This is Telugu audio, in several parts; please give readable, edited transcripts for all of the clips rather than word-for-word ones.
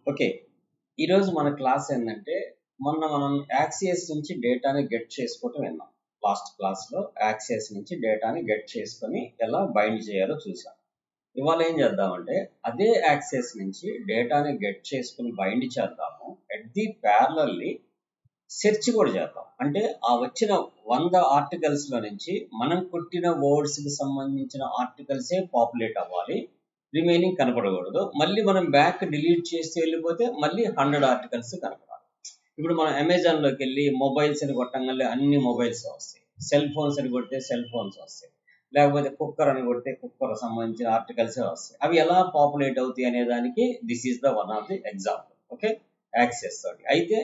ఓకే. ఈరోజు మన క్లాస్ ఏంటంటే మనం యాక్సియస్ నుంచి డేటాని గెట్ చేసుకోవటం విన్నాం. లాస్ట్ క్లాస్లో యాక్సియస్ నుంచి డేటాని గెట్ చేసుకొని ఎలా బైండ్ చేయాలో చూసాం. ఇవాళ ఏం చేద్దామంటే అదే యాక్సియస్ నుంచి డేటాని గెట్ చేసుకుని బైండ్ చేద్దాము. ఎట్ ది ప్యారలల్లీ సెర్చ్ కూడా చేద్దాం. అంటే ఆ వచ్చిన 100 ఆర్టికల్స్లో నుంచి మనం కొట్టిన వర్డ్స్కి సంబంధించిన ఆర్టికల్సే పాపులేట్ అవ్వాలి, రిమైనింగ్ కనపడకూడదు. మళ్ళీ మనం బ్యాక్ డిలీట్ చేసి వెళ్ళిపోతే మళ్ళీ 100 ఆర్టికల్స్ కనపడాలి. ఇప్పుడు మనం అమెజాన్లోకి వెళ్ళి మొబైల్స్ అని కొట్టంగానే అన్ని మొబైల్స్ వస్తాయి, సెల్ ఫోన్స్ అని కొడితే సెల్ ఫోన్స్ వస్తాయి, లేకపోతే కుక్కర్ అని కొడితే కుక్కర్ సంబంధించిన ఆర్టికల్సే వస్తాయి. అవి ఎలా పాపులేట్ అవుతాయి అనే దానికి this is the one of the example. Okay, access తోటి. అయితే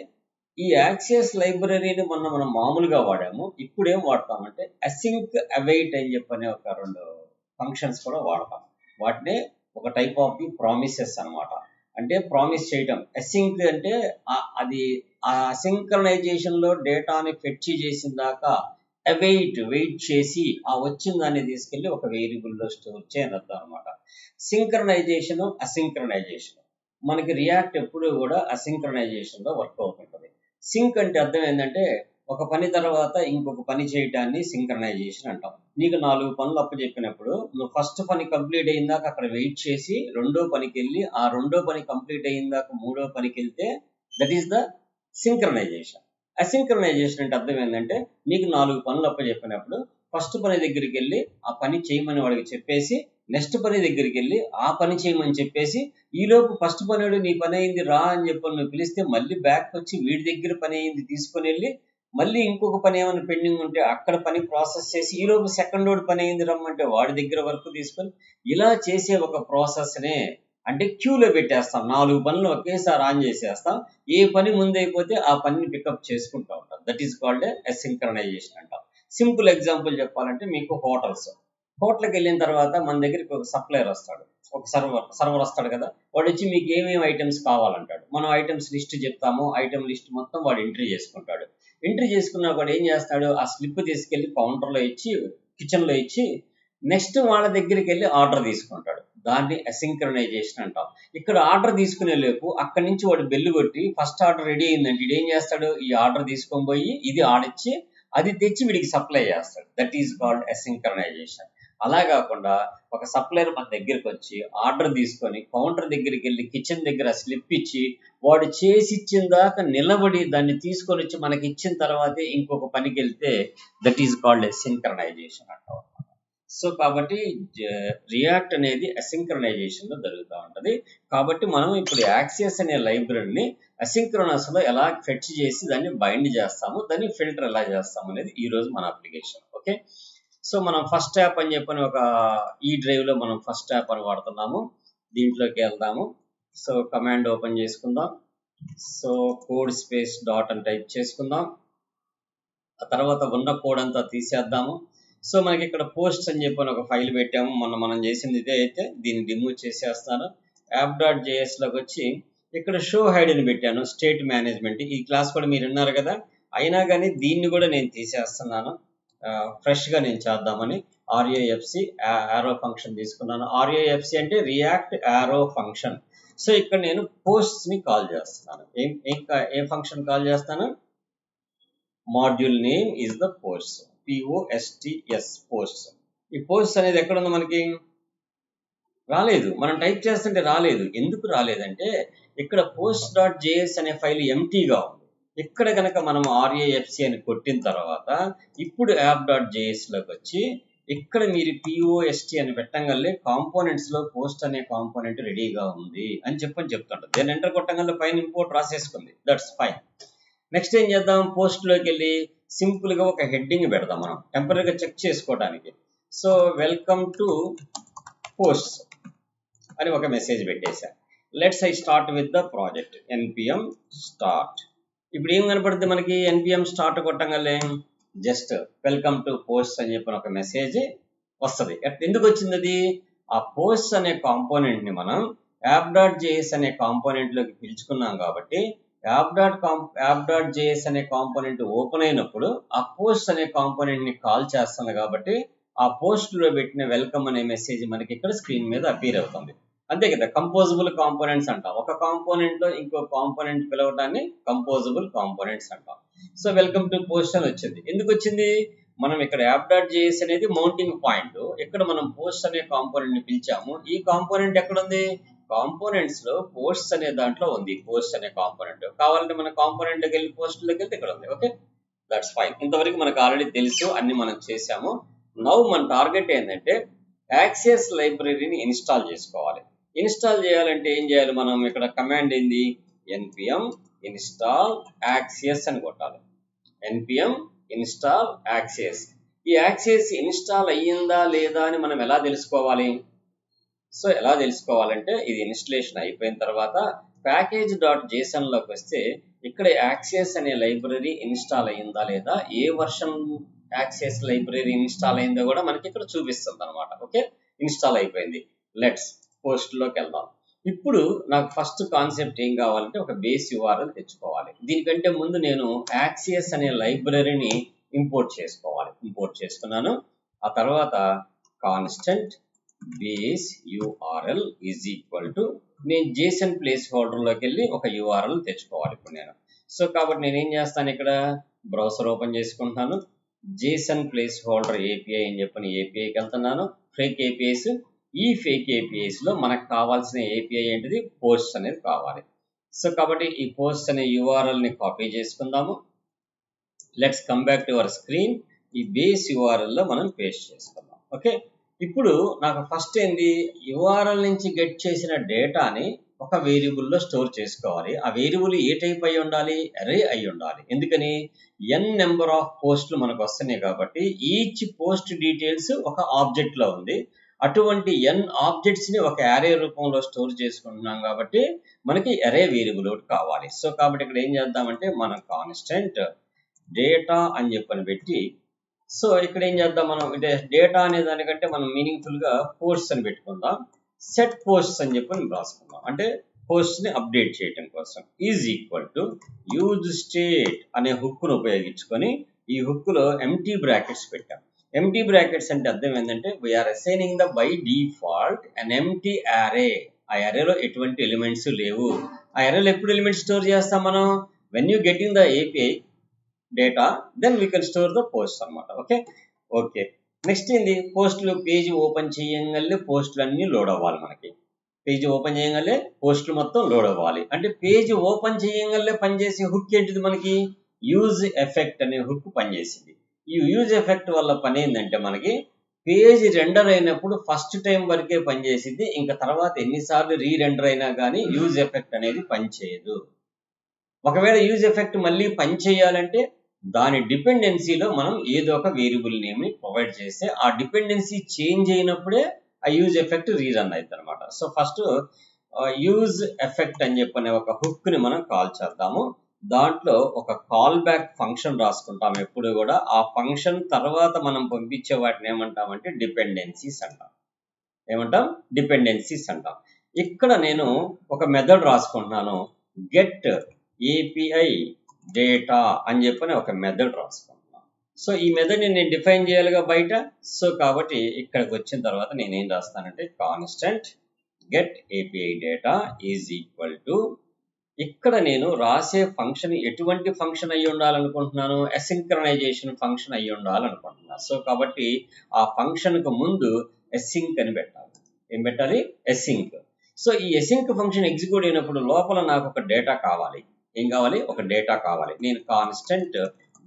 ఈ యాక్సెస్ లైబ్రరీని మనం మామూలుగా వాడాము. ఇప్పుడు ఏం వాడతామంటే అసింక్ అవైట్ అని చెప్పనే ఒక 2 ఫంక్షన్స్ కూడా వాడతాం. వాటినే ఒక టైప్ ఆఫ్ ది ప్రామిసెస్ అన్నమాట. అంటే ప్రామిస్ చేయటం. అసింక్ అంటే అది ఆ సింక్రనైజేషన్ లో డేటాని ఫెచ్ చేసిన దాకా వెయిట్ చేసి ఆ వచ్చిన దాన్ని తీసుకెళ్లి ఒక వేరియబుల్ లో స్టోర్ చేయనర్థం అనమాట. సింక్రనైజేషన్, అసింక్రనైజేషన్. మనకి రియాక్ట్ ఎప్పుడు కూడా అసింక్రనైజేషన్ లో వర్క్ అవుతుంటది. సింక్ అంటే అర్థం ఏంటంటే ఒక పని తర్వాత ఇంకొక పని చేయడాన్ని సింక్రనైజేషన్ అంటాం. నీకు 4 పనులు అప్పచెప్పినప్పుడు నువ్వు ఫస్ట్ పని కంప్లీట్ అయిందాక అక్కడ వెయిట్ చేసి రెండో పనికి వెళ్ళి ఆ రెండో పని కంప్లీట్ అయిందాక మూడో పనికి వెళ్తే దట్ ఈస్ ద సింక్రనైజేషన్. అసింక్రనైజేషన్ అంటే అర్థం ఏంటంటే నీకు 4 పనులు అప్పచెప్పినప్పుడు ఫస్ట్ పని దగ్గరికి వెళ్ళి ఆ పని చేయమని వాడికి చెప్పేసి నెక్స్ట్ పని దగ్గరికి వెళ్ళి ఆ పని చేయమని చెప్పేసి ఈలోపు ఫస్ట్ పనివాడు నీ పని అయింది రా అని చెప్పని నువ్వు పిలిస్తే మళ్ళీ బ్యాక్ వచ్చి వీడి దగ్గర పని అయింది తీసుకొని వెళ్ళి మళ్ళీ ఇంకొక పని ఏమైనా పెండింగ్ ఉంటే అక్కడ పని ప్రాసెస్ చేసి ఈలోపు సెకండ్ వాడు పని అయింది రమ్మంటే వాడి దగ్గర వర్క్ తీసుకొని ఇలా చేసే ఒక ప్రాసెస్నే అంటే క్యూలో పెట్టేస్తాం. 4 పనులు ఒకేసారి ఆన్ చేసేస్తాం. ఏ పని ముందైపోతే ఆ పనిని పికప్ చేసుకుంటూ ఉంటాం. దట్ ఈస్ కాల్డ్ అసింక్రనైజేషన్ అంటాం. సింపుల్ ఎగ్జాంపుల్ చెప్పాలంటే మీకు హోటల్కి వెళ్ళిన తర్వాత మన దగ్గరికి ఒక సప్లయర్ వస్తాడు, ఒక సర్వర్ వస్తాడు కదా. వాడు వచ్చి మీకు ఏమేమి ఐటమ్స్ కావాలంటాడు. మనం ఐటమ్స్ లిస్ట్ చెప్తాము. ఐటమ్ లిస్ట్ మొత్తం వాడు ఎంట్రీ చేసుకుంటాడు. ఎంట్రీ చేసుకున్న వాడు ఏం చేస్తాడు, ఆ స్లిప్ తీసుకెళ్లి కౌంటర్లో ఇచ్చి కిచెన్లో ఇచ్చి నెక్స్ట్ వాళ్ళ దగ్గరికి వెళ్ళి ఆర్డర్ తీసుకుంటాడు. దాన్ని అసింక్రనైజేషన్ అంటాం. ఇక్కడ ఆర్డర్ తీసుకునే లోపు అక్కడి నుంచి వాడు బెల్లు కొట్టి ఫస్ట్ ఆర్డర్ రెడీ అయిందంటే వీడు ఏం చేస్తాడు, ఈ ఆర్డర్ తీసుకొని పోయి ఇది ఆడిచ్చి అది తెచ్చి వీడికి సప్లై చేస్తాడు. That is called asynchronization. అలా కాకుండా ఒక సప్లయర్ మన దగ్గరికి వచ్చి ఆర్డర్ తీసుకొని కౌంటర్ దగ్గరికి వెళ్ళి కిచెన్ దగ్గర స్లిప్ ఇచ్చి వాడు చేసి ఇచ్చిన దాకా నిలబడి దాన్ని తీసుకొని వచ్చి మనకి ఇచ్చిన తర్వాతే ఇంకొక పనికి వెళ్తే దట్ ఈస్ కాల్డ్ సింక్రనైజేషన్ అంటాం. సో కాబట్టి రియాక్ట్ అనేది అసింక్రనైజేషన్ లో జరుగుతూ ఉంటది. కాబట్టి మనం ఇప్పుడు యాక్సియస్ అనే లైబ్రరీని అసింక్రోనస్ లో ఎలా ఫెచ్ చేసి దాన్ని బైండ్ చేస్తాము, దాన్ని ఫిల్టర్ ఎలా చేస్తాము అనేది ఈ రోజు మన అప్లికేషన్. ఓకే, సో మనం ఫస్ట్ యాప్ అని చెప్పని ఒక ఈ డ్రైవ్ లో మనం ఫస్ట్ యాప్ అని వాడుతున్నాము. దీంట్లోకి వెళ్దాము. సో కమాండ్ ఓపెన్ చేసుకుందాం. సో కోడ్ స్పేస్ డాట్ అని టైప్ చేసుకుందాం. ఆ తర్వాత ఉన్న కోడ్ అంతా తీసేద్దాము. సో మనకి ఇక్కడ పోస్ట్ అని చెప్పని ఒక ఫైల్ పెట్టాము. మనం చేసింది ఇదే. అయితే దీన్ని రిమూవ్ చేసేస్తాను. app.js లోకి వచ్చి ఇక్కడ షో హైడ్ అని పెట్టాను. స్టేట్ మేనేజ్మెంట్ ఈ క్లాస్ కూడా మీరు విన్నారు కదా. అయినా కానీ దీన్ని కూడా నేను తీసేస్తున్నాను. ఫ్రెష్గా నేను చేద్దామని RAFC యారో ఫంక్షన్ తీసుకున్నాను. RAFC అంటే రియాక్ట్ యారో ఫంక్షన్. సో ఇక్కడ నేను పోస్ట్ని కాల్ చేస్తున్నాను. ఏ ఫంక్షన్ కాల్ చేస్తాను? Module name is the post, POSTS post. ఈ పోస్ట్ అనేది ఎక్కడ ఉంది? మనకి రాలేదు. మనం టైప్ చేస్తుంటే రాలేదు. ఎందుకు రాలేదంటే ఇక్కడ post.js అనే ఫైల్ ఎంటీగా ఉంది. ఇక్కడ కనుక మనం RAFC అని కొట్టిన తర్వాత ఇప్పుడు app.js లోకి వచ్చి ఇక్కడ మీరు POST అని పెట్టంగానే కాంపోనెంట్స్ లో పోస్ట్ అనే కాంపోనెంట్ రెడీగా ఉంది అని చెప్తుంటారు. దాన్ని ఎంటర్ కొట్టంగానే పైన ఇంపోర్ట్ రాసేసుకుంది. That's fine. నెక్స్ట్ ఏం చేద్దాం, పోస్ట్లోకి వెళ్ళి సింపుల్గా ఒక హెడ్డింగ్ పెడదాం మనం టెంపరీగా చెక్ చేసుకోవడానికి. సో వెల్కమ్ టు పోస్ట్ అని ఒక మెసేజ్ పెట్టేశా. Let's I start with the project npm start. ఇప్పుడు ఏం కనపడుతుంది మనకి? npm స్టార్ట్ కొట్టంగానే జస్ట్ వెల్కమ్ టు పోస్ట్ అని చెప్పిన ఒక మెసేజ్ వస్తుంది. ఎందుకు వచ్చింది అది? ఆ పోస్ట్ అనే కాంపోనెంట్ని మనం app.js అనే కాంపోనెంట్లోకి పిలుచుకున్నాం కాబట్టి app.js అనే కాంపోనెంట్ ఓపెన్ అయినప్పుడు ఆ పోస్ట్ అనే కాంపోనెంట్ ని కాల్ చేస్తుంది. కాబట్టి ఆ పోస్ట్ లో పెట్టిన వెల్కమ్ అనే మెసేజ్ మనకి ఇక్కడ స్క్రీన్ మీద అపీర్ అవుతుంది. అంతే కదా, కంపోజబుల్ కాంపోనెంట్స్ అంటాం. ఒక కాంపోనెంట్ లో ఇంకో కాంపోనెంట్ పిలవటాన్ని కంపోజబుల్ కాంపోనెంట్స్ అంటాం. సో వెల్కమ్ టు పోస్ట్ అని వచ్చింది. ఎందుకు వచ్చింది? మనం ఇక్కడ app.js అనేది మౌంటింగ్ పాయింట్, ఇక్కడ మనం పోస్ట్ అనే కాంపోనెంట్ ని పిలిచాము. ఈ కాంపోనెంట్ ఎక్కడ ఉంది? కాంపోనెంట్స్ లో పోస్ట్స్ అనే దాంట్లో ఉంది. పోస్ట్ అనే కాంపోనెంట్ కావాలంటే మన కాంపోనెంట్ లోకి వెళ్ళి పోస్ట్ లోకి వెళ్తే ఇక్కడ ఉంది. Okay, that's fine. ఇంతవరకు మనకు ఆల్రెడీ తెలుసు, అన్ని మనం చేసాము. నౌ మన టార్గెట్ ఏంటంటే యాక్సియస్ లైబ్రరీని ఇన్స్టాల్ చేసుకోవాలి. ఇన్స్టాల్ చేయాలంటే ఏం చేయాలి? మనం ఇక్కడ కమాండ్ ఏంది? npm install axios అని కొట్టాలి. npm install axios. ఈ యాక్సియస్ ఇన్స్టాల్ అయ్యిందా లేదా అని మనం ఎలా తెలుసుకోవాలి? సో ఎలా తెలుసుకోవాలంటే ఇది ఇన్స్టలేషన్ అయిపోయిన తర్వాత package.json లోకి వస్తే ఇక్కడ యాక్సియస్ అనే లైబ్రరీ ఇన్స్టాల్ అయ్యిందా లేదా, ఏ వర్షన్ యాక్సియస్ లైబ్రరీ ఇన్స్టాల్ అయిందో కూడా మనకి ఇక్కడ చూపిస్తుంది అనమాట. ఓకే, ఇన్స్టాల్ అయిపోయింది. లెట్స్ పోస్ట్ లోకి వెళ్దాం. ఇప్పుడు నాకు ఫస్ట్ కాన్సెప్ట్ ఏం కావాలంటే ఒక బేస్ URL తెచ్చుకోవాలి. దీనికంటే ముందు నేను యాక్సియస్ అనే లైబ్రరీని ఇంపోర్ట్ చేసుకోవాలి. ఇంపోర్ట్ చేసుకున్నాను. ఆ తర్వాత constant base URL is equal to, నేను JSON ప్లేస్ హోల్డర్ లోకి వెళ్ళి ఒక URL తెచ్చుకోవాలి ఇప్పుడు నేను. సో కాబట్టి నేను ఏం చేస్తాను, ఇక్కడ బ్రౌజర్ ఓపెన్ చేసుకుంటున్నాను. JSON ప్లేస్ హోల్డర్ API అని చెప్పని APIకి వెళ్తున్నాను. ఫేక్ APIs, ఈ ఫేక్ APIs లో మనకు కావాల్సిన API ఏంటిది? పోస్ట్ అనేది కావాలి. సో కాబట్టి ఈ పోస్ట్ అనే URL ని కాపీ చేసుకుందాము. Let's come back to our screen. ఈ బేస్ URL లో మనం పేస్ట్ చేసుకుందాం. ఓకే, ఇప్పుడు నాకు ఫస్ట్ ఏంది, URL నుంచి గెట్ చేసిన డేటాని ఒక వేరియబుల్లో స్టోర్ చేసుకోవాలి. ఆ వేరియబుల్ ఏ టైప్ అయి ఉండాలి? అరే అయి ఉండాలి. ఎందుకని? n నెంబర్ ఆఫ్ పోస్టులు మనకు వస్తున్నాయి కాబట్టి ఈచ్ పోస్ట్ డీటెయిల్స్ ఒక ఆబ్జెక్ట్ లో ఉంది. అటువంటి n ఆబ్జెక్ట్స్ ని ఒక అరే రూపంలో స్టోర్ చేసుకుంటున్నాం కాబట్టి మనకి అరే వేరియబుల్ ఒకటి కావాలి. సో కాబట్టి ఇక్కడ ఏం చేద్దామంటే మనం కాన్స్టెంట్ డేటా అని చెప్పని పెట్టి, సో ఇక్కడ ఏం చేద్దాం, మనం అంటే డేటా అనే దానికంటే మనం మీనింగ్ఫుల్ గా పోస్ట్స్ అని పెట్టుకుందాం. సెట్ పోస్ట్స్ అని చెప్పని రాసుకుందాం, అంటే పోస్ట్ ని అప్డేట్ చేయడం కోసం. Is equal to use state అనే హుక్ ను ఉపయోగించుకొని ఈ హుక్ లో ఎంటీ బ్రాకెట్స్ పెట్టాం. ఎంటీ బ్రాకెట్స్ అంటే అర్థం ఏంటంటే we are assigning the by default an empty array. ఆ అరేలో ఎటువంటి ఎలిమెంట్స్ లేవు. ఆ అరేలో ఎప్పుడు ఎలిమెంట్స్ స్టోర్ చేస్తాం మనం? When you getting the API data, then we can store the post అనమాట. ఓకే ఓకే, నెక్స్ట్ ఏంది, పోస్టులు పేజ్ ఓపెన్ చేయగానే పోస్టులు అన్ని లోడ్ అవ్వాలి. మనకి పేజ్ ఓపెన్ చేయగానే పోస్టులు మొత్తం లోడ్ అవ్వాలి. అంటే పేజ్ ఓపెన్ చేయగానే పనిచేసే హుక్ ఏంటిది? మనకి యూజ్ ఎఫెక్ట్ అనే హుక్ పనిచేసింది. ఈ యూజ్ ఎఫెక్ట్ వల్ల పని ఏంటంటే మనకి పేజ్ రెండర్ అయినప్పుడు ఫస్ట్ టైం వరకే పనిచేసింది, ఇంకా తర్వాత ఎన్నిసార్లు రీరెండర్ అయినా కానీ యూజ్ ఎఫెక్ట్ అనేది పనిచేయదు. ఒకవేళ యూజ్ ఎఫెక్ట్ మళ్ళీ పని చేయాలంటే దాని డిపెండెన్సీలో మనం ఏదో ఒక వేరియబుల్ నేమ్ ని ప్రొవైడ్ చేస్తే ఆ డిపెండెన్సీ చేంజ్ అయినప్పుడే ఆ యూజ్ ఎఫెక్ట్ రీరన్ అవుతుంది అనమాట. సో ఫస్ట్ యూజ్ ఎఫెక్ట్ అని చెప్పనే ఒక హుక్ ని మనం కాల్ చేద్దాము. దాంట్లో ఒక కాల్ బ్యాక్ ఫంక్షన్ రాసుకుంటాం ఎప్పుడు కూడా. ఆ ఫంక్షన్ తర్వాత మనం పంపించే వాటిని ఏమంటామంటే డిపెండెన్సీస్ అంటాం. ఏమంటాం? డిపెండెన్సీస్ అంటాం. ఇక్కడ నేను ఒక మెథడ్ రాసుకుంటున్నాను, గెట్ API డేటా అని చెప్పని ఒక మెథడ్ రాసుకుంటున్నాను. సో ఈ మెథడ్ ని నేను డిఫైన్ చేయాలిగా బయట. సో కాబట్టి ఇక్కడికి వచ్చిన తర్వాత నేను ఏం రాస్తానంటే constant get API data is equal to, ఇక్కడ నేను రాసే ఫంక్షన్ ఎటువంటి ఫంక్షన్ అయ్యి ఉండాలనుకుంటున్నాను? అసింక్రనైజేషన్ ఫంక్షన్ అయ్యి ఉండాలనుకుంటున్నాను. సో కాబట్టి ఆ ఫంక్షన్ కు ముందు అసింక్ అని పెట్టాలి. ఏం పెట్టాలి? అసింక్. సో ఈ అసింక్ ఫంక్షన్ ఎగ్జిక్యూట్ అయినప్పుడు లోపల నాకు ఒక డేటా కావాలి. ఏం కావాలి? ఒక డేటా కావాలి. నేను constant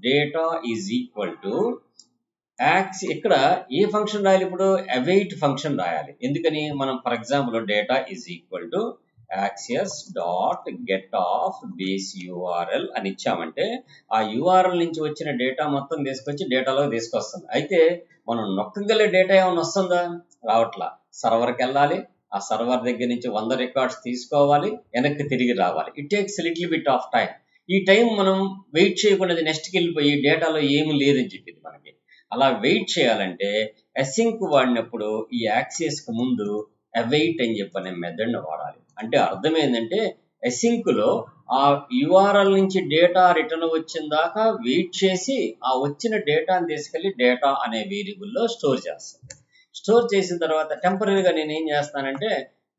data is equal to ఇక్కడ ఏ ఫంక్షన్ రాయాలి? ఇప్పుడు await ఫంక్షన్ రాయాలి. ఎందుకని? మనం for example data is equal to axios dot get of base URL అని ఇచ్చామంటే ఆ URL నుంచి వచ్చిన డేటా మొత్తం తీసుకొచ్చి డేటాలో తీసుకొస్తుంది. అయితే మనం నొక్కగల డేటా ఏమైనా వస్తుందా? రావట్లా. సర్వర్కి వెళ్ళాలి, ఆ సర్వర్ దగ్గర నుంచి 100 రికార్డ్స్ తీసుకోవాలి, వెనక్కి తిరిగి రావాలి. It takes little bit of time. ఈ టైం మనం వెయిట్ చేయకుండా నెక్స్ట్కి వెళ్ళిపోయి డేటాలో ఏమి లేదని చెప్పింది మనకి. అలా వెయిట్ చేయాలంటే అసింక్ వాడినప్పుడు ఈ యాక్సియస్ కు ముందు await అని చెప్పనే మెథడ్ ని వాడాలి. అంటే అర్థం ఏంటంటే అసింక్ లో ఆ URL నుంచి డేటా రిటర్న్ వచ్చిన దాకా వెయిట్ చేసి ఆ వచ్చిన డేటాని తీసుకెళ్లి డేటా అనే వేరియబుల్లో స్టోర్ చేస్తాను. స్టోర్ చేసిన తర్వాత టెంపరీగా నేను ఏం చేస్తానంటే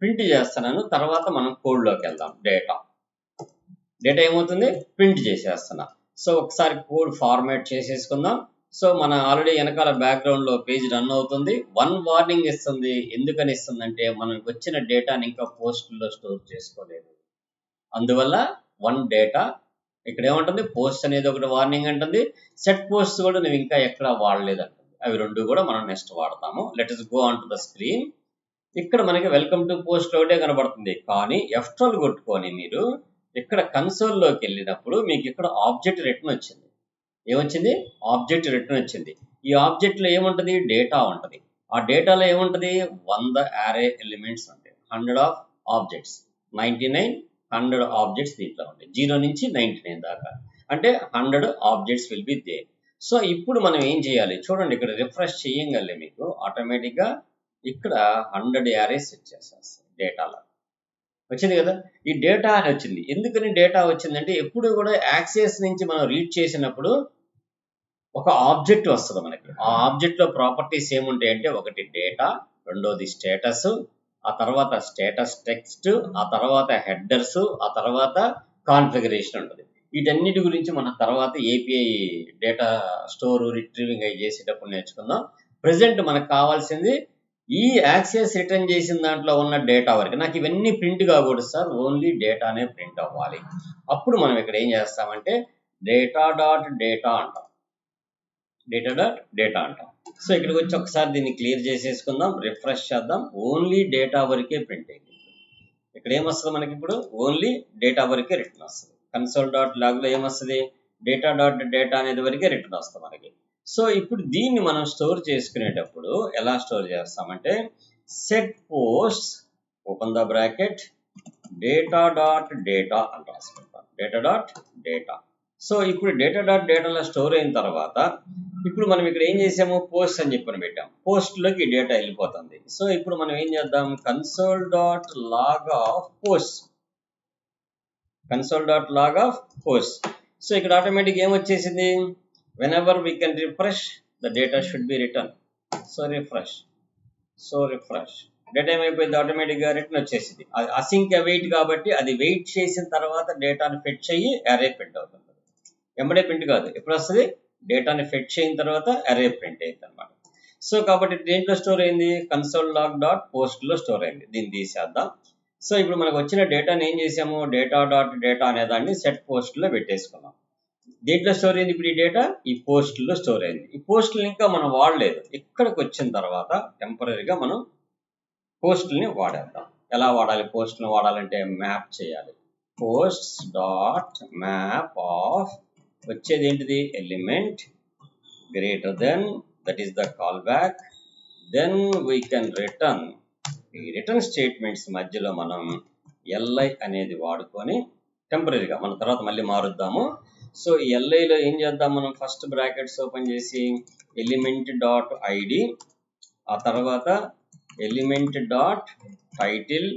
ప్రింట్ చేస్తున్నాను. తర్వాత మనం కోడ్లోకి వెళ్దాం. డేటా ఏమవుతుంది, ప్రింట్ చేసేస్తున్నా. సో ఒకసారి కోడ్ ఫార్మాట్ చేసేసుకుందాం. సో మన ఆల్రెడీ వెనకాల బ్యాక్గ్రౌండ్లో పేజ్ రన్ అవుతుంది. 1 వార్నింగ్ ఇస్తుంది. ఎందుకని ఇస్తుందంటే మనకు వచ్చిన డేటాని ఇంకా పోస్టుల్లో స్టోర్ చేసుకోలేదు. అందువల్ల 1 డేటా ఇక్కడ ఏమంటుంది, పోస్ట్ అనేది ఒకటి వార్నింగ్ అంటుంది. సెట్ పోస్ట్ కూడా నువ్వు ఇంకా ఎక్కడ వాడలేదు అంటుంది. అవి రెండు కూడా మనం నెక్స్ట్ వాడతాము. Let us go on to the screen. ఇక్కడ మనకి వెల్కమ్ టు పోస్ట్ ఒకటే కనబడుతుంది. కానీ F12 కొట్టుకొని మీరు ఇక్కడ కన్సోల్లోకి వెళ్ళినప్పుడు మీకు ఇక్కడ ఆబ్జెక్ట్ రిటర్న్ వచ్చింది. ఏమొచ్చింది, ఆబ్జెక్ట్ రిటర్న్ వచ్చింది. ఈ ఆబ్జెక్ట్లో ఏముంటుంది, డేటా ఉంటుంది. ఆ డేటాలో ఏముంటుంది, 100 యారే ఎలిమెంట్స్ ఉంటాయి. 100 ఆఫ్ ఆబ్జెక్ట్స్, 99 100 ఆబ్జెక్ట్స్ దీంట్లో ఉంటాయి. 0 నుంచి 99 దాకా, అంటే 100 objects will be there. So ఇప్పుడు మనం ఏం చేయాలి చూడండి, ఇక్కడ రిఫ్రెష్ చేయగలే మీకు ఆటోమేటిక్గా ఇక్కడ 100 యారేస్ వచ్చేసేస్తాయి. డేటాలో వచ్చింది కదా, ఈ డేటా అని వచ్చింది. ఎందుకని డేటా వచ్చిందంటే ఎప్పుడు కూడా యాక్సెస్ నుంచి మనం రీడ్ చేసినప్పుడు ఒక ఆబ్జెక్ట్ వస్తుంది మనకి. ఆ ఆబ్జెక్ట్లో ప్రాపర్టీస్ ఏముంటాయి అంటే, ఒకటి డేటా, రెండోది స్టేటస్, ఆ తర్వాత స్టేటస్ టెక్స్ట్, ఆ తర్వాత హెడర్స్, ఆ తర్వాత కాన్ఫిగరేషన్ ఉంటుంది. వీటన్నిటి గురించి మనం తర్వాత ఏపీఐ డేటా స్టోర్ రిట్రీవింగ్ అయి చేసేటప్పుడు నేర్చుకుందాం. ప్రజెంట్ మనకు కావాల్సింది ఈ యాక్సెస్ రిటర్న్ చేసిన దాంట్లో ఉన్న డేటా వరకు. నాకు ఇవన్నీ ప్రింట్ కాకూడదు సార్, ఓన్లీ డేటానే ప్రింట్ అవ్వాలి. అప్పుడు మనం ఇక్కడ ఏం చేస్తామంటే డేటా డాట్ డేటా అంటాం. డేటా అంటాం. సో ఇక్కడికి వచ్చి ఒకసారి దీన్ని క్లియర్ చేసేసుకుందాం, రిఫ్రెష్ చేద్దాం. ఓన్లీ డేటా వరకే ప్రింట్ అయింది. ఇక్కడ ఏమొస్తుంది మనకి, ఇప్పుడు ఓన్లీ డేటా వరకే రిటర్న్ వస్తుంది. కన్సోల్ డాట్ లాగ్లో ఏమొస్తుంది, డేటా డాట్ డేటా అనేది వరకే రిటర్న్ వస్తుంది మనకి. సో ఇప్పుడు దీన్ని మనం స్టోర్ చేసుకునేటప్పుడు ఎలా స్టోర్ చేస్తామంటే, set post open the bracket data dot data అని రాసుకుంటాం. Data dot data. సో ఇప్పుడు డేటా డాట్ డేటాలో స్టోర్ అయిన తర్వాత ఇప్పుడు మనం ఇక్కడ ఏం చేసాము, పోస్ట్ అని చెప్పని పెట్టాం. పోస్ట్లోకి డేటా వెళ్ళిపోతుంది. సో ఇప్పుడు మనం ఏం చేద్దాం, console dot log of post, console dot log of post. So ఇక్కడ ఆటోమేటిక్ ఏమొచ్చేసింది, whenever we can refresh the data should be written. So refresh data ఏమైపోయింది, ఆటోమేటిక్గా రిటర్న్ వచ్చేసింది. అది అసింక్ వెయిట్ కాబట్టి అది వెయిట్ చేసిన తర్వాత డేటాను ఫెచ్ అయ్యి అరే ప్రింట్ అవుతుంది. ఎంబడే ప్రింట్ కాదు, ఎప్పుడు వస్తుంది, డేటాని ఫెచ్ అయిన తర్వాత అరే ప్రింట్ అయింది అనమాట. సో కాబట్టి దేంట్లో స్టోర్ అయింది, కన్సోల్ లాగ్ డాట్ పోస్ట్లో స్టోర్ అయింది. దీన్ని తీసేద్దాం. సో ఇప్పుడు మనకు వచ్చిన డేటాని ఏం చేసాము, డేటా డాట్ డేటా అనే దాన్ని సెట్ పోస్ట్లో పెట్టేసుకున్నాం. దేంట్లో స్టోర్ అయింది ఇప్పుడు ఈ డేటా, ఈ పోస్టుల్లో స్టోర్ అయింది. ఈ పోస్టులు ఇంకా మనం వాడలేదు. ఇక్కడికి వచ్చిన తర్వాత టెంపరీగా మనం పోస్టుల్ని వాడేద్దాం. ఎలా వాడాలి, పోస్టులను వాడాలంటే మ్యాప్ చేయాలి. పోస్ట్స్ డాట్ మ్యాప్ ఆఫ్ వచ్చేది ఏంటిది, element greater than, that is the callback, then we can return. ఈ రిటర్న్ స్టేట్మెంట్స్ మధ్యలో మనం ఎల్ఐ అనేది వాడుకొని టెంపరీగా మన తర్వాత మళ్ళీ మారుద్దాము. సో ఎల్ఐలో ఏం చేద్దాం, మనం ఫస్ట్ బ్రాకెట్స్ ఓపెన్ చేసి ఎలిమెంట్ డాట్ ఐడి, ఆ తర్వాత ఎలిమెంట్ డాట్ టైటిల్,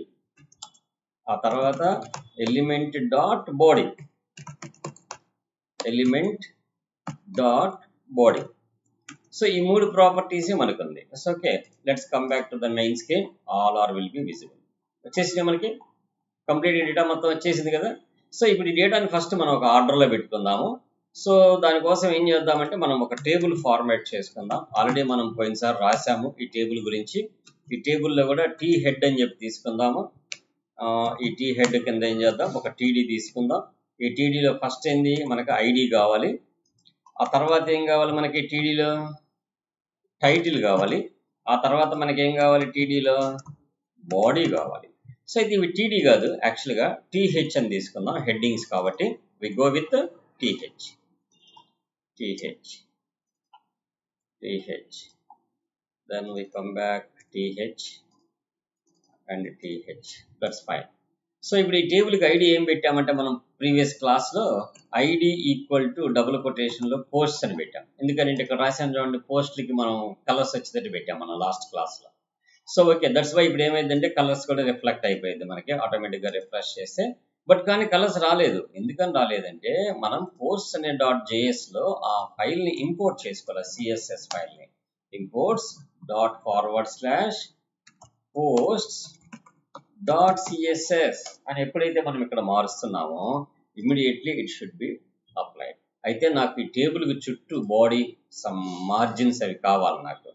ఆ తర్వాత element dot body, element dot body. So ఈ మూడు ప్రాపర్టీస్ మనకుంది. It's okay. Let's come back to the main screen. All are will be visible. వచ్చేసింది మనకి, కంప్లీట్ డేటా మొత్తం వచ్చేసింది కదా. సో ఇప్పుడు ఈ డేటాని ఫస్ట్ మనం ఒక ఆర్డర్లో పెట్టుకుందాము. సో దానికోసం ఏం చేద్దామంటే మనం ఒక టేబుల్ ఫార్మాట్ చేసుకుందాం. ఆల్రెడీ మనం పోయినసారి రాసాము ఈ టేబుల్ గురించి. ఈ టేబుల్లో కూడా టీ హెడ్ అని చెప్పి తీసుకుందాము. ఈ టీ హెడ్ కింద ఏం చేద్దాం, ఒక టీడీ తీసుకుందాం. ఈ టీడీలో ఫస్ట్ ఏంది, మనకు ఐడి కావాలి. ఆ తర్వాత ఏం కావాలి మనకి, టీడీలో టైటిల్ కావాలి. ఆ తర్వాత మనకి ఏం కావాలి, టీడీలో బాడీ కావాలి. సో ఇది ఇవి టీడీ కాదు, యాక్చువల్గా టీహెచ్ అని తీసుకుందాం, హెడ్డింగ్స్ కాబట్టి we go with TH. then we come back th and th. that's fine. So ఇప్పుడు ఈ టేబుల్కి ఐడి ఏం పెట్టామంటే, మనం ప్రీవియస్ క్లాస్లో ఐడి ఈక్వల్ టు డబుల్ కొటేషన్లో పోస్ట్స్ అని పెట్టాం. ఎందుకంటే ఇక్కడ రాసాను చూడండి, పోస్ట్లకి మనం కలర్స్ వచ్చేటట్టు పెట్టాం మనం లాస్ట్ క్లాస్లో. సో ఓకే, దట్స్ వై ఇప్పుడు ఏమైందంటే కలర్స్ కూడా రిఫ్లెక్ట్ అయిపోయింది మనకి ఆటోమేటిక్గా రిఫ్రెష్ చేస్తే. బట్ కానీ కలర్స్ రాలేదు. ఎందుకని రాలేదంటే, మనం పోస్ట్స్ అనే .jsలో ఆ ఫైల్ని ఇంపోర్ట్ చేసుకోవాలి, సిఎస్ఎస్ ఫైల్ని. ఇంపోర్ట్స్ ./posts డాట్ సిఎస్ఎస్ అని ఎప్పుడైతే మనం ఇక్కడ మారుస్తున్నామో immediately it should be applied. అయితే నాకు ఈ టేబుల్కి చుట్టూ బాడీ సమ్ మార్జిన్స్ అవి కావాలి నాకు.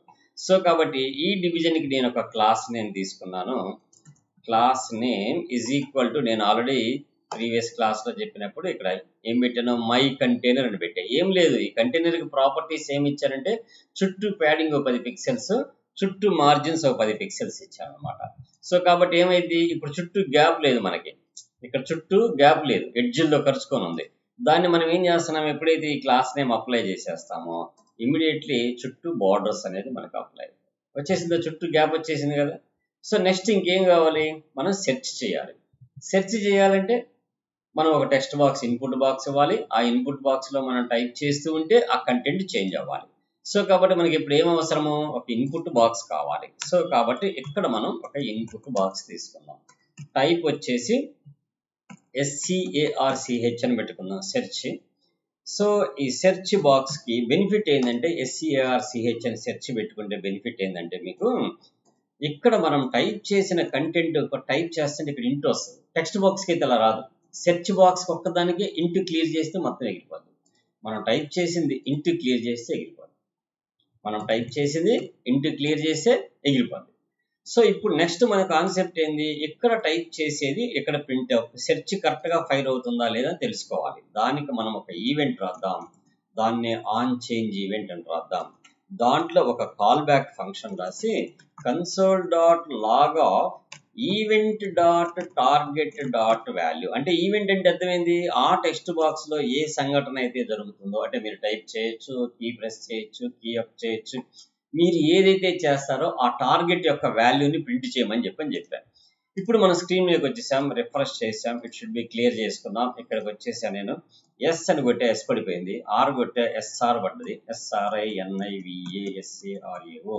సో కాబట్టి ఈ డివిజన్కి నేను ఒక క్లాస్ నేమ్ తీసుకున్నాను. Class name is equal to, నేను ఆల్రెడీ ప్రీవియస్ క్లాస్లో చెప్పినప్పుడు ఇక్కడ ఏం పెట్టాను, మై కంటైనర్ అని పెట్టా. ఏం లేదు, ఈ కంటైనర్కి ప్రాపర్టీస్ ఏమి ఇచ్చారంటే చుట్టూ ప్యాడింగ్ ఒక 10 పిక్సెల్స్, చుట్టూ మార్జిన్స్ ఒక 10 పిక్సెల్స్ ఇచ్చాను అనమాట. సో కాబట్టి ఏమైంది, ఇప్పుడు చుట్టూ గ్యాప్ లేదు మనకి, ఇక్కడ చుట్టూ గ్యాప్ లేదు, ఎడ్జిల్లో ఖర్చుకొని ఉంది. దాన్ని మనం ఏం చేస్తున్నాం, ఎప్పుడైతే ఈ క్లాస్ నేమ్ అప్లై చేసేస్తామో ఇమీడియట్లీ చుట్టూ బార్డర్స్ అనేది మనకు అప్లై వచ్చేసింది, చుట్టూ గ్యాప్ వచ్చేసింది కదా. సో నెక్స్ట్ ఇంకేం కావాలి, మనం సెర్చ్ చేయాలి. సెర్చ్ చేయాలంటే మనం ఒక టెక్స్ట్ బాక్స్ ఇన్పుట్ బాక్స్ ఇవ్వాలి. ఆ ఇన్పుట్ బాక్స్లో మనం టైప్ చేస్తూ ఉంటే ఆ కంటెంట్ చేంజ్ అవ్వాలి. సో కాబట్టి మనకి ఇప్పుడు ఏం అవసరము, ఒక ఇన్పుట్ బాక్స్ కావాలి. సో కాబట్టి ఇక్కడ మనం ఒక ఇన్పుట్ బాక్స్ తీసుకుందాం. టైప్ వచ్చేసి SCARCH అని పెట్టుకుందాం, సెర్చ్. సో ఈ సెర్చ్ బాక్స్కి బెనిఫిట్ ఏంటంటే, SCARCH అని సెర్చ్ పెట్టుకుంటే బెనిఫిట్ ఏంటంటే, మీకు ఇక్కడ మనం టైప్ చేసిన కంటెంట్ టైప్ చేస్తుంటే ఇక్కడ ఇంట్ వస్తుంది. టెక్స్ట్ బాక్స్కి అయితే అలా రాదు. సెర్చ్ బాక్స్ ఒక్కదానికి ఇంట్ క్లియర్ చేస్తే మొత్తం ఎగిరిపోద్ది. మనం టైప్ చేసింది ఇంట్ క్లియర్ చేస్తే ఎగిరిపోద్ది. మనం టైప్ చేసింది ఇంట్ క్లియర్ చేస్తే ఎగిరిపోద్ది. సో ఇప్పుడు నెక్స్ట్ మన కాన్సెప్ట్ ఏంది, ఇక్కడ టైప్ చేసేది ఇక్కడ ప్రింట్ సెర్చ్ కరెక్ట్గా ఫైర్ అవుతుందా లేదా తెలుసుకోవాలి. దానికి మనం ఒక ఈవెంట్ రాద్దాం, దాన్ని ఆన్ చేంజ్ ఈవెంట్ అని రాద్దాం. దాంట్లో ఒక కాల్ బ్యాక్ ఫంక్షన్ రాసి console.log of event.target.value, అంటే ఈవెంట్ అంటే అర్థమైంది, ఆ టెక్స్ట్ బాక్స్ లో ఏ సంఘటన అయితే జరుగుతుందో, అంటే మీరు టైప్ చేయొచ్చు, కీ ప్రెస్ చేయొచ్చు, కీ అప్ చేయొచ్చు, మీరు ఏదైతే చేస్తారో ఆ టార్గెట్ యొక్క వాల్యూని ప్రింట్ చేయమని చెప్పాను. ఇప్పుడు మన స్క్రీన్ మీదకి వచ్చేసాం, రిఫ్రెష్ చేసాం, ఇట్ షుడ్ బి క్లియర్ చేసుకుందాం. ఇక్కడికి వచ్చేసాను నేను, ఎస్ అని కొట్టే ఎస్ పడిపోయింది, ఆర్ కొట్టే ఎస్ఆర్ పడ్డది, SRINIVASARAO.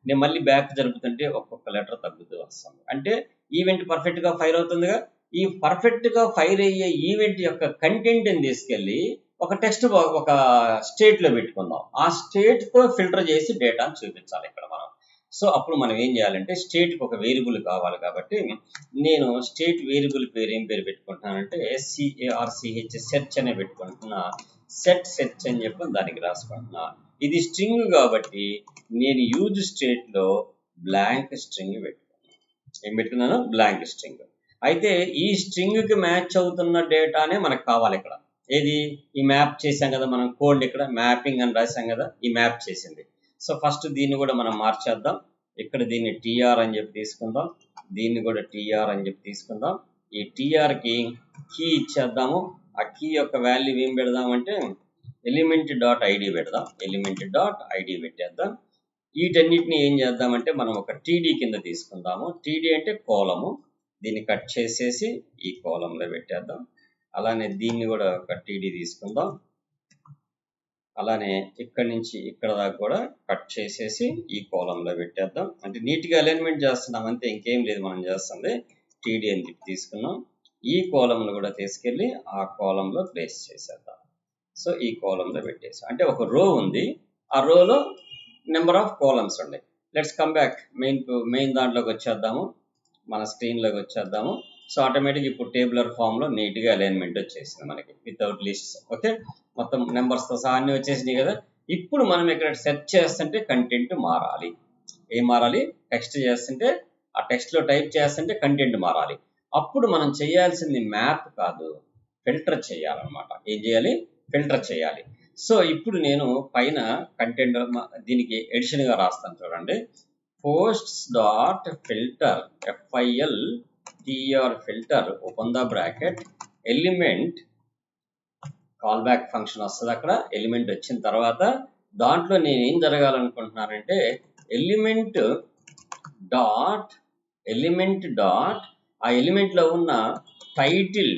నేను మళ్ళీ బ్యాక్ జరుపుతుంటే ఒక్కొక్క లెటర్ తగ్గుతూ వస్తుంది, అంటే ఈవెంట్ పర్ఫెక్ట్గా ఫైర్ అవుతుందిగా. ఈ పర్ఫెక్ట్గా ఫైర్ అయ్యే ఈవెంట్ యొక్క కంటెంట్ని తీసుకెళ్ళి ఒక టెక్స్ట్ ఒక స్టేట్లో పెట్టుకుందాం. ఆ స్టేట్తో ఫిల్టర్ చేసి డేటాను చూపించాలి ఇక్కడ మనం. సో అప్పుడు మనం ఏం చేయాలంటే, స్టేట్కి ఒక వేరియబుల్ కావాలి కాబట్టి నేను స్టేట్ వేరియబుల్ పేరు ఏం పేరు పెట్టుకుంటున్నానంటే SCARCH సెర్చ్ అనే పెట్టుకుంటున్నా. సెర్చ్ అని చెప్పి దానికి రాసుకుంటున్నా. ఇది స్ట్రింగ్ కాబట్టి నేను యూజ్ స్టేట్లో బ్లాంక్ స్ట్రింగ్ పెట్టుకున్నాను. ఏం పెట్టుకున్నాను, బ్లాంక్ స్ట్రింగ్. అయితే ఈ స్ట్రింగ్కి మ్యాచ్ అవుతున్న డేటానే మనకు కావాలి ఇక్కడ. ఏది, ఈ మ్యాప్ చేసాం కదా మనం, కోడ్ ఇక్కడ మ్యాపింగ్ అని రాసాం కదా, ఈ మ్యాప్ చేసింది. సో ఫస్ట్ దీన్ని కూడా మనం మార్చేద్దాం. ఇక్కడ దీన్ని TR అని చెప్పి తీసుకుందాం, దీన్ని కూడా TR అని చెప్పి తీసుకుందాం. ఈ TRకి కీ ఇచ్చేద్దాము. ఆ కీ యొక్క వాల్యూ ఏం పెడదామంటే element.id పెడదాం. element.id పెట్టేద్దాం. వీటన్నిటిని ఏం చేద్దామంటే మనం ఒక TD కింద తీసుకుందాము. TD అంటే కోలము, దీన్ని కట్ చేసేసి ఈ కోలంలో పెట్టేద్దాం. అలానే దీన్ని కూడా ఒక TD తీసుకుందాం. అలానే ఇక్కడి నుంచి ఇక్కడ దాకా కూడా కట్ చేసేసి ఈ కోలంలో పెట్టేద్దాం. అంటే నీట్గా అలైన్మెంట్ చేస్తున్నాం అంతే, ఇంకేం లేదు మనం చేస్తుంది. TD అని చెప్పి తీసుకున్నాం. ఈ కోలంను కూడా తీసుకెళ్ళి ఆ కోలంలో ప్లేస్ చేసేద్దాం. సో ఈ కోలంలో పెట్టేసి, అంటే ఒక రో ఉంది, ఆ రోలో నెంబర్ ఆఫ్ కాలమ్స్ ఉన్నాయి. లెట్స్ కమ్ బ్యాక్ మెయిన్ దాంట్లోకి వచ్చేద్దాము, మన స్క్రీన్లోకి వచ్చేద్దాము. సో ఆటోమేటిక్ ఇప్పుడు టేబులర్ ఫామ్లో నీట్గా అలైన్మెంట్ వచ్చేసింది మనకి వితౌట్ లిస్ట్స్. ఓకే, మొత్తం నెంబర్స్తో సహా అన్నీ వచ్చేసినాయి కదా. ఇప్పుడు మనం ఇక్కడ సెర్చ్ చేస్తుంటే కంటెంట్ మారాలి. ఏం మారాలి, టెక్స్ట్ చేస్తుంటే ఆ టెక్స్ట్లో టైప్ చేస్తుంటే కంటెంట్ మారాలి. అప్పుడు మనం చేయాల్సింది మ్యాప్ కాదు, ఫిల్టర్ చేయాలన్నమాట. ఏం చేయాలి, ఫిల్టర్ చేయాలి. సో ఇప్పుడు నేను పైన కంటెంట్ దీనికి ఎడిషన్గా రాస్తాను చూడండి. posts.filter FILTR filter open the bracket element call back function వస్తుంది. అక్కడ ఎలిమెంట్ వచ్చిన తర్వాత దాంట్లో నేను ఏం జరగాలనుకుంటున్నానంటే ఎలిమెంట్ డాట్ ఆ ఎలిమెంట్లో ఉన్న టైటిల్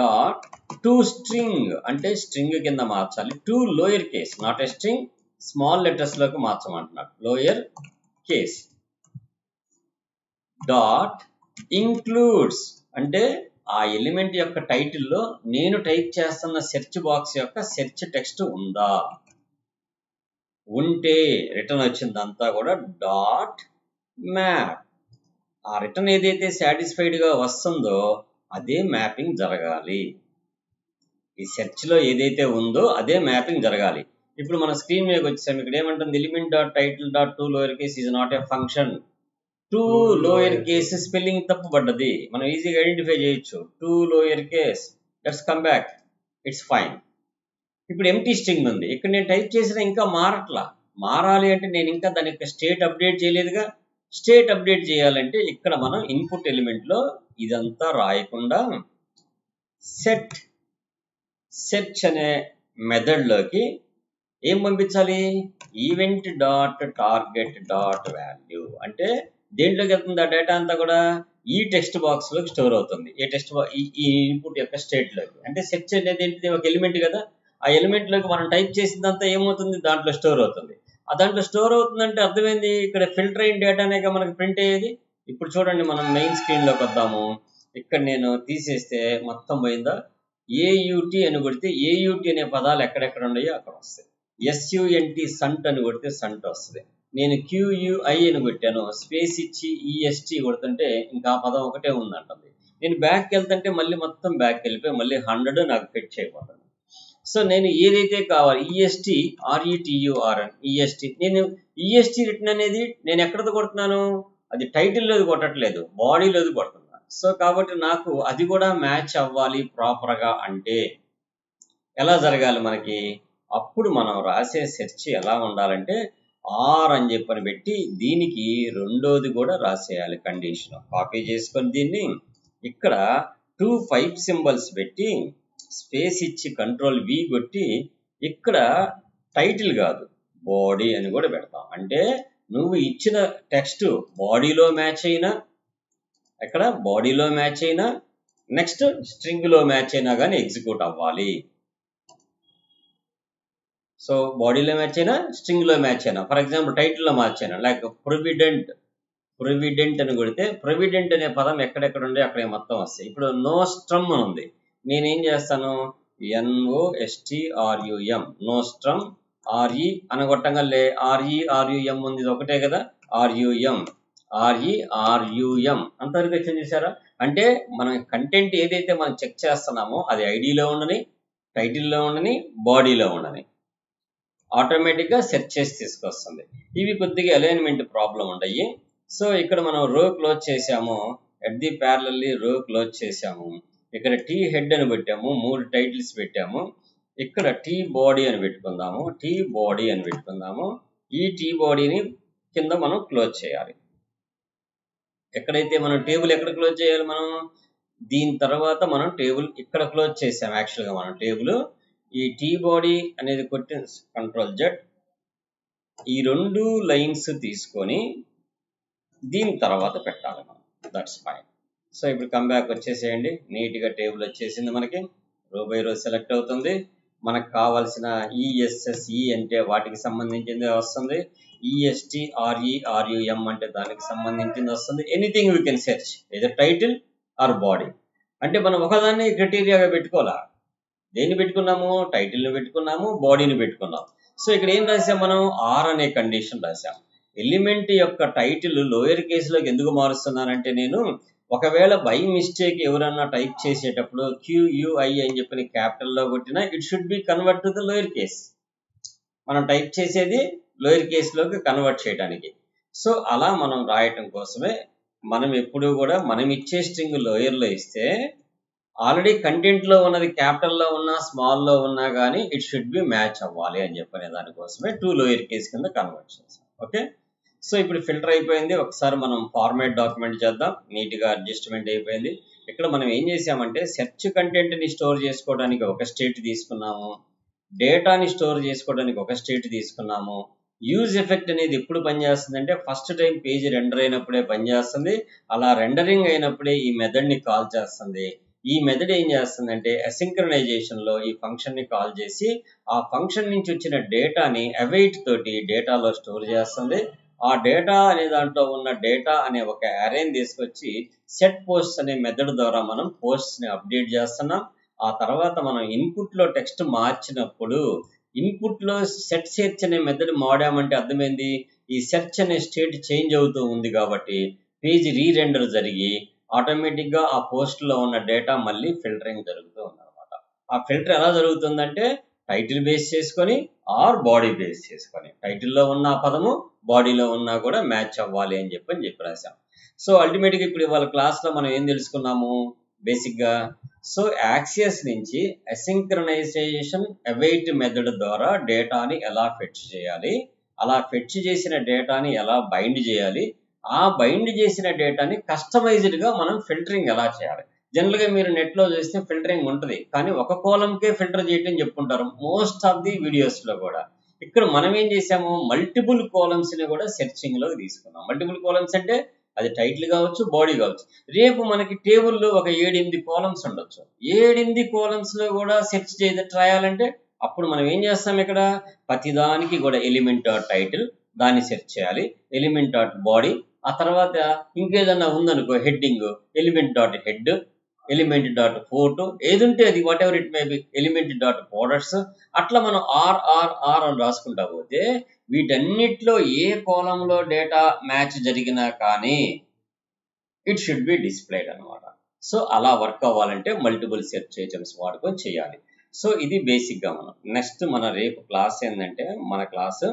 డాట్ టు స్ట్రింగ్, అంటే స్ట్రింగ్ కింద మార్చాలి. To lower case, not a string, small letters లోకి మార్చమంటున్నాడు, లోయర్ కేస్. డాట్ ఇంక్లూడ్స్, అంటే ఆ ఎలిమెంట్ యొక్క టైటిల్లో నేను టైప్ చేస్తున్న సెర్చ్ బాక్స్ యొక్క సెర్చ్ టెక్స్ట్ ఉందా, ఉంటే రిటర్న్ వచ్చిందంతా కూడా డాట్ మ్యాప్. ఆ రిటర్న్ ఏదైతే సాటిస్ఫైడ్గా వస్తుందో అదే మ్యాపింగ్ జరగాలి. ఈ సెర్చ్లో ఏదైతే ఉందో అదే మ్యాపింగ్ జరగాలి. ఇప్పుడు మన స్క్రీన్ మీదకి వచ్చాము. ఇక్కడ ఏమంటుంది, element dot title dot two lower case is not a function. Two lower case spelling తప్పు పడ్డది. మనం ఈజీగా ఐడెంటిఫై చేయొచ్చు. Two lower case, let's come back, it's fine. ఇప్పుడు ఎంటీ స్ట్రింగ్ ఉంది. ఇక్కడ నేను టైప్ చేసిన ఇంకా మారట్లా. మారాలి అంటే నేను ఇంకా దాని యొక్క స్టేట్ అప్డేట్ చేయలేదుగా. స్టేట్ అప్డేట్ చేయాలంటే ఇక్కడ మనం ఇన్పుట్ ఎలిమెంట్లో ఇదంతా రాయకుండా సెర్చ్ అనే మెథడ్లోకి ఏం పంపించాలి, event dot target dot value అంటే దేంట్లోకి వెళ్తుంది ఆ డేటా అంతా కూడా ఈ టెక్స్ట్ బాక్స్లోకి స్టోర్ అవుతుంది. ఏ టెక్స్ట్ ఈ ఇన్పుట్ యొక్క స్టేట్లోకి. అంటే సెర్చ్ అనేది ఏంటిది, ఒక ఎలిమెంట్ కదా. ఆ ఎలిమెంట్లోకి మనం టైప్ చేసిందంతా ఏమవుతుంది, దాంట్లో స్టోర్ అవుతుంది. ఆ దాంట్లో స్టోర్ అవుతుందంటే అర్థమైంది, ఇక్కడ ఫిల్టర్ అయిన డేటానే మనకి ప్రింట్ అయ్యేది. ఇప్పుడు చూడండి, మనం మెయిన్ స్క్రీన్లోకి వద్దాము. ఇక్కడ నేను తీసేస్తే మొత్తం పోయిందా, ఏయుటి అని కొడితే ఏయుటి అనే పదాలు ఎక్కడెక్కడ ఉన్నాయో అక్కడ వస్తాయి. ఎస్యుఎన్టి సంట్ అని కొడితే సంట్ వస్తుంది. నేను క్యూయుఐ అని కొట్టాను, స్పేస్ ఇచ్చి ఈఎస్టీ కొడుతుంటే ఇంకా ఆ పదం ఒకటే ఉందంటుంది. నేను బ్యాక్కి వెళ్తుంటే మళ్ళీ మొత్తం బ్యాక్కి వెళ్ళిపోయి మళ్ళీ 100 నాకు ఫెచ్ అయిపోతుంది. సో నేను ఏదైతే కావాలి, ఈఎస్టీ ఆర్ఈటియుఆర్ఎన్ ఈఎస్టీ, నేను ఈఎస్టీ రిటర్న్ అనేది నేను ఎక్కడది కొడుతున్నాను, అది టైటిల్లోది కొట్టట్లేదు, బాడీలోది కొడుతున్నాను. సో కాబట్టి నాకు అది కూడా మ్యాచ్ అవ్వాలి ప్రాపర్గా. అంటే ఎలా జరగాలి మనకి, అప్పుడు మనం రాసే సెర్చ్ ఎలా ఉండాలంటే ఆర్ అని చెప్పని పెట్టి దీనికి రెండోది కూడా రాసేయాలి కండిషన్. కాపీ చేసుకొని దీన్ని ఇక్కడ 2 5 సింబల్స్ పెట్టి స్పేస్ ఇచ్చి కంట్రోల్ వి కొట్టి ఇక్కడ టైటిల్ కాదు బాడీ అని కూడా పెడతాం. అంటే నువ్వు ఇచ్చిన టెక్స్ట్ బాడీలో మ్యాచ్ అయినా, ఎక్కడ బాడీలో మ్యాచ్ అయినా, నెక్స్ట్ స్ట్రింగ్లో మ్యాచ్ అయినా కానీ ఎగ్జిక్యూట్ అవ్వాలి. సో బాడీలో మ్యాచ్ అయినా, స్ట్రింగ్లో మ్యాచ్ అయినా, ఫర్ ఎగ్జాంపుల్ టైటిల్లో మ్యాచ్ అయినా, లైక్ ప్రొవిడెంట్ అని కొడితే ప్రొవిడెంట్ అనే పదం ఎక్కడెక్కడ ఉండే అక్కడే మొత్తం వస్తాయి. ఇప్పుడు నోస్ట్రమ్ ఉంది, నేనేం చేస్తాను, NOSTRUM నోస్ట్రమ్, RE అనగొట్టగలే, RERUM ఉంది, ఇది ఒకటే కదా, RUM అంతవరకు వచ్చింది చూసారా. అంటే మన కంటెంట్ ఏదైతే మనం చెక్ చేస్తున్నామో అది ఐడిలో ఉండని, టైటిల్లో ఉండని, బాడీలో ఉండని ఆటోమేటిక్గా సెర్చ్ చేసి తీసుకొస్తుంది. ఇవి కొద్దిగా అలైన్మెంట్ ప్రాబ్లం ఉండయి. సో ఇక్కడ మనం రో క్లోజ్ చేసాము, ఎట్ ది ప్యారలల్లీ రో క్లోజ్ చేసాము. ఇక్కడ టీ హెడ్ అని పెట్టాము, 3 టైటిల్స్ పెట్టాము. ఇక్కడ టీ బాడీ అని పెట్టుకుందాము, ఈ టీ బాడీని కింద మనం క్లోజ్ చేయాలి. ఎక్కడైతే మనం టేబుల్ ఎక్కడ క్లోజ్ చేయాలి, మనం దీని తర్వాత మనం టేబుల్ ఇక్కడ క్లోజ్ చేసాం. యాక్చువల్గా మనం టేబుల్ ఈ టీ బాడీ అనేది కొట్టి కంట్రోల్ జెడ్, ఈ 2 లైన్స్ తీసుకొని దీని తర్వాత పెట్టాలి మనం. That's fine. సో ఇప్పుడు కమ్ బ్యాక్ వచ్చేసేయండి, నీట్గా టేబుల్ వచ్చేసింది మనకి, రో బై రో సెలెక్ట్ అవుతుంది. మనకు కావాల్సిన ఈఎస్ఎస్ఈ అంటే వాటికి సంబంధించింది వస్తుంది, ESTRERUM అంటే దానికి సంబంధించింది వస్తుంది. Anything we can search, either title or body. అంటే మనం ఒకదాన్ని క్రైటీరియాగా పెట్టుకోవాలా, దేన్ని పెట్టుకున్నాము, టైటిల్ని పెట్టుకున్నాము, బాడీని పెట్టుకున్నాము. సో ఇక్కడ ఏం రాసాం మనం, ఆర్ అనే కండిషన్ రాసాం. ఎలిమెంట్ యొక్క టైటిల్ లోయర్ కేసులోకి ఎందుకు మారుస్తున్నానంటే, నేను ఒకవేళ బై మిస్టేక్ ఎవరన్నా టైప్ చేసేటప్పుడు QUI అని చెప్పి క్యాపిటల్లో కొట్టినా it should B convert to the lower case. మనం టైప్ చేసేది లోయర్ కేసులోకి కన్వర్ట్ చేయడానికి. సో అలా మనం రాయటం కోసమే మనం ఎప్పుడూ కూడా మనం ఇచ్చే స్ట్రింగ్ లోయర్లో ఇస్తే ఆల్రెడీ కంటెంట్లో ఉన్నది క్యాపిటల్లో ఉన్నా స్మాల్లో ఉన్నా కానీ ఇట్ షుడ్ బి మ్యాచ్ అవ్వాలి అని చెప్పనే దానికోసమే 2 లోయర్ కేస్ కింద కన్వర్ట్ చేసాం. ఓకే, సో ఇప్పుడు ఫిల్టర్ అయిపోయింది. ఒకసారి మనం ఫార్మాట్ డాక్యుమెంట్ చేద్దాం. నీట్గా అడ్జస్ట్మెంట్ అయిపోయింది. ఇక్కడ మనం ఏం చేసామంటే సెర్చ్ కంటెంట్ని స్టోర్ చేసుకోవడానికి ఒక స్టేట్ తీసుకున్నాము, డేటాని స్టోర్ చేసుకోవడానికి ఒక స్టేట్ తీసుకున్నాము. యూజ్ ఎఫెక్ట్ అనేది ఎప్పుడు పనిచేస్తుంది అంటే ఫస్ట్ టైం పేజ్ రెండర్ అయినప్పుడే పనిచేస్తుంది. అలా రెండరింగ్ అయినప్పుడే ఈ మెథడ్ని కాల్ చేస్తుంది. ఈ మెథడ్ ఏం చేస్తుందంటే అసింక్రనైజేషన్లో ఈ ఫంక్షన్ని కాల్ చేసి ఆ ఫంక్షన్ నుంచి వచ్చిన డేటాని అవైట్ తోటి డేటాలో స్టోర్ చేస్తుంది. ఆ డేటా అనే దాంట్లో ఉన్న డేటా అనే ఒక అరేని తీసుకొచ్చి సెట్ పోస్ట్ అనే మెథడ్ ద్వారా మనం పోస్ట్ని అప్డేట్ చేస్తున్నాం. ఆ తర్వాత మనం ఇన్పుట్లో టెక్స్ట్ మార్చినప్పుడు ఇన్పుట్లో సెట్ సెర్చ్ అనే మెథడ్ వాడామంటే అర్థమైంది, ఈ సెర్చ్ అనే స్టేట్ చేంజ్ అవుతూ ఉంది కాబట్టి పేజ్ రీరెండర్ జరిగి ఆటోమేటిక్గా ఆ పోస్ట్లో ఉన్న డేటా మళ్ళీ ఫిల్టరింగ్ జరుగుతూ ఉందన్నమాట. ఆ ఫిల్టర్ ఎలా జరుగుతుందంటే టైటిల్ బేస్ చేసుకొని ఆర్ బాడీ బేస్ చేసుకొని, టైటిల్లో ఉన్న పదము బాడీలో ఉన్నా కూడా మ్యాచ్ అవ్వాలి అని చెప్పి రాశాం. సో అల్టిమేట్గా ఇప్పుడు ఇవాళ క్లాస్లో మనం ఏం తెలుసుకున్నాము బేసిక్గా. సో యాక్సియస్ నుంచి అసింక్రనైజేషన్ అవైట్ మెథడ్ ద్వారా డేటాని ఎలా ఫెచ్ చేయాలి, అలా ఫెచ్ చేసిన డేటాని ఎలా బైండ్ చేయాలి, ఆ బైండ్ చేసిన డేటాని కస్టమైజ్డ్గా మనం ఫిల్టరింగ్ ఎలా చేయాలి. జనరల్గా మీరు నెట్లో చూస్తే ఫిల్టరింగ్ ఉంటుంది, కానీ ఒక కాలంకే ఫిల్టర్ చేయటం చెప్పుకుంటారు మోస్ట్ ఆఫ్ ది వీడియోస్లో కూడా. ఇక్కడ మనం ఏం చేసాము, మల్టిపుల్ కాలమ్స్ని కూడా సెర్చింగ్లోకి తీసుకున్నాం. మల్టిపుల్ కాలమ్స్ అంటే అది టైటిల్ కావచ్చు, బాడీ కావచ్చు. రేపు మనకి టేబుల్లో ఒక 7-8 కాలమ్స్ ఉండొచ్చు. 7-8 కాలమ్స్లో కూడా సెర్చ్ రాయాలంటే అప్పుడు మనం ఏం చేస్తాం, ఇక్కడ ప్రతిదానికి కూడా ఎలిమెంట్ డాట్ టైటిల్ దాన్ని సెర్చ్ చేయాలి, ఎలిమెంట్ డాట్ బాడీ, ఆ తర్వాత ఇంకేదన్నా ఉందనుకో heading, element dot head, element dot photo, ఏది ఉంటే అది what ever it may be, element dot borders. అట్లా మనం ఆర్ అని రాసుకుంటా పోతే వీటన్నిటిలో ఏ కాలంలో డేటా మ్యాచ్ జరిగినా కానీ ఇట్ షుడ్ బి డిస్ప్లేడ్ అనమాట. సో అలా వర్క్ అవ్వాలంటే మల్టిపుల్ సెర్చ్ ఐటమ్స్ వాడుకొని చేయాలి. సో ఇది బేసిక్గా మనం నెక్స్ట్ మన రేపు క్లాస్ ఏంటంటే, మన క్లాసు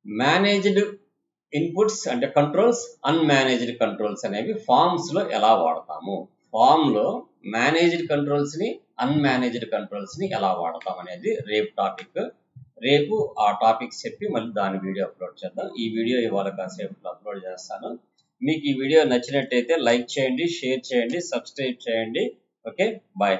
మేనేజ్డ్ ఇన్పుట్స్ అంటే కంట్రోల్స్, అన్మేనేజ్డ్ కంట్రోల్స్ అనేవి ఫామ్స్లో ఎలా వాడతాము, ఫామ్లో మేనేజ్డ్ కంట్రోల్స్ని అన్మేనేజ్డ్ కంట్రోల్స్ని ఎలా వాడతాం అనేది రేపు టాపిక్. రేపు ఆ టాపిక్స్ చెప్పి మళ్ళీ దాని వీడియో అప్లోడ్ చేద్దాం. ఈ వీడియో ఇవాళ కాసేపు అప్లోడ్ చేస్తాను. మీకు ఈ వీడియో నచ్చినట్టయితే లైక్ చేయండి, షేర్ చేయండి, సబ్స్క్రైబ్ చేయండి. Okay, bye.